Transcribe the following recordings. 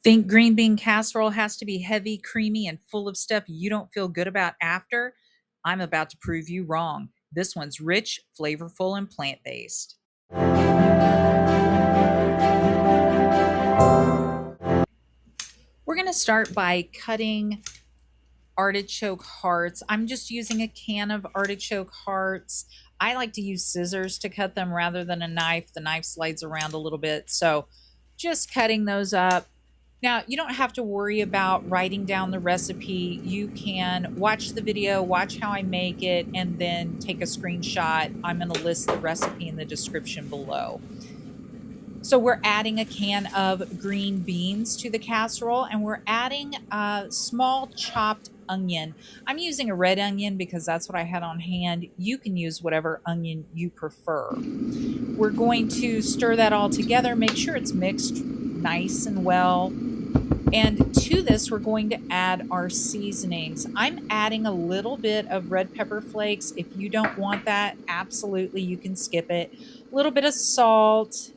Think green bean casserole has to be heavy, creamy, and full of stuff you don't feel good about after? I'm about to prove you wrong. This one's rich, flavorful, and plant based. We're going to start by cutting artichoke hearts. I'm just using a can of artichoke hearts. I like to use scissors to cut them rather than a knife. The knife slides around a little bit, so just cutting those up. Now, you don't have to worry about writing down the recipe. You can watch the video, watch how I make it, and then take a screenshot. I'm going to list the recipe in the description below. So we're adding a can of green beans to the casserole, and we're adding a small chopped onion. I'm using a red onion because that's what I had on hand. You can use whatever onion you prefer. We're going to stir that all together, make sure it's mixed nice and well. And to this, we're going to add our seasonings. I'm adding a little bit of red pepper flakes. If you don't want that, absolutely, you can skip it. A little bit of salt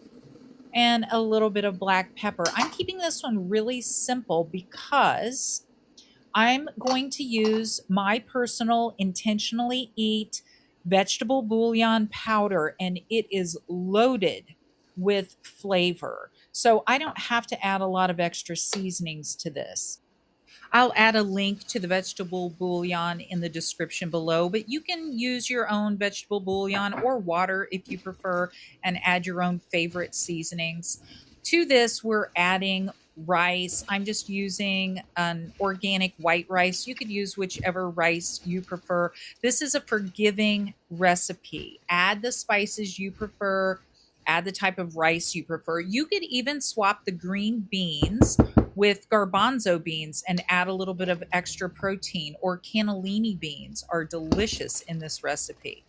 and a little bit of black pepper. I'm keeping this one really simple because I'm going to use my personal intentionally eat vegetable bouillon powder, and it is loaded with flavor. So I don't have to add a lot of extra seasonings to this. I'll add a link to the vegetable bouillon in the description below, but you can use your own vegetable bouillon or water if you prefer and add your own favorite seasonings. To this, we're adding rice. I'm just using an organic white rice. You could use whichever rice you prefer. This is a forgiving recipe. Add the spices you prefer. Add the type of rice you prefer. You could even swap the green beans with garbanzo beans and add a little bit of extra protein, or cannellini beans are delicious in this recipe.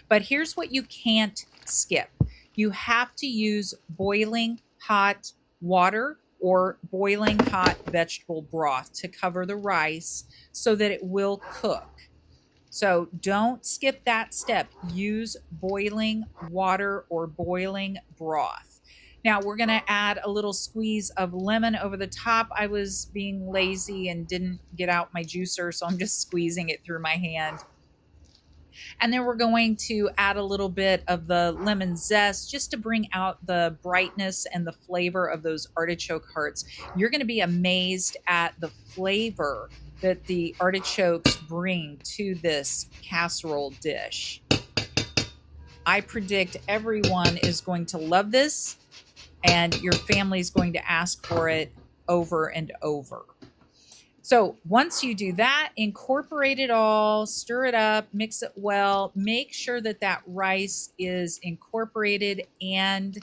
But here's what you can't skip. You have to use boiling hot water or boiling hot vegetable broth to cover the rice so that it will cook. So don't skip that step. Use boiling water or boiling broth. Now we're going to add a little squeeze of lemon over the top. I was being lazy and didn't get out my juicer, so I'm just squeezing it through my hand. And then we're going to add a little bit of the lemon zest just to bring out the brightness and the flavor of those artichoke hearts. You're going to be amazed at the flavor that the artichokes bring to this casserole dish. I predict everyone is going to love this, and your family is going to ask for it over and over. So once you do that, incorporate it all, stir it up, mix it well, make sure that that rice is incorporated and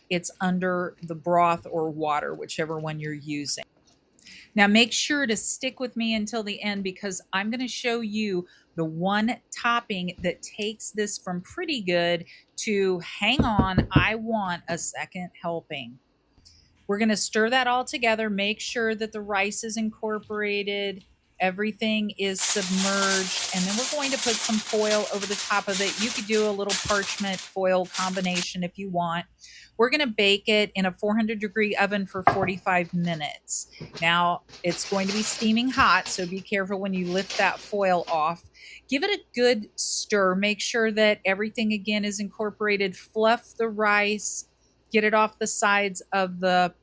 it's under the broth or water, whichever one you're using. Now make sure to stick with me until the end because I'm going to show you the one topping that takes this from pretty good to hang on, I want a second helping. We're going to stir that all together, make sure that the rice is incorporated, everything is submerged, and then we're going to put some foil over the top of it. You could do a little parchment foil combination if you want. We're going to bake it in a 400-degree oven for 45 minutes. Now, it's going to be steaming hot, so be careful when you lift that foil off. Give it a good stir. Make sure that everything, again, is incorporated. Fluff the rice. Get it off the sides of the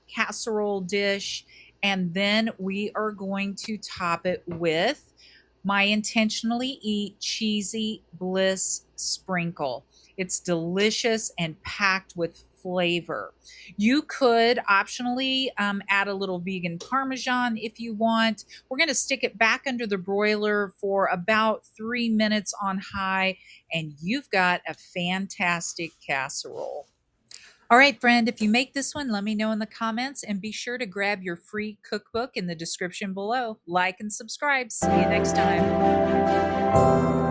casserole dish, and then we are going to top it with my intentionally eat cheesy bliss sprinkle. It's delicious and packed with flavor. You could optionally add a little vegan Parmesan if you want. We're going to stick it back under the broiler for about 3 minutes on high, and you've got a fantastic casserole. All right, friend, if you make this one, let me know in the comments, and be sure to grab your free cookbook in the description below. Like and subscribe. See you next time.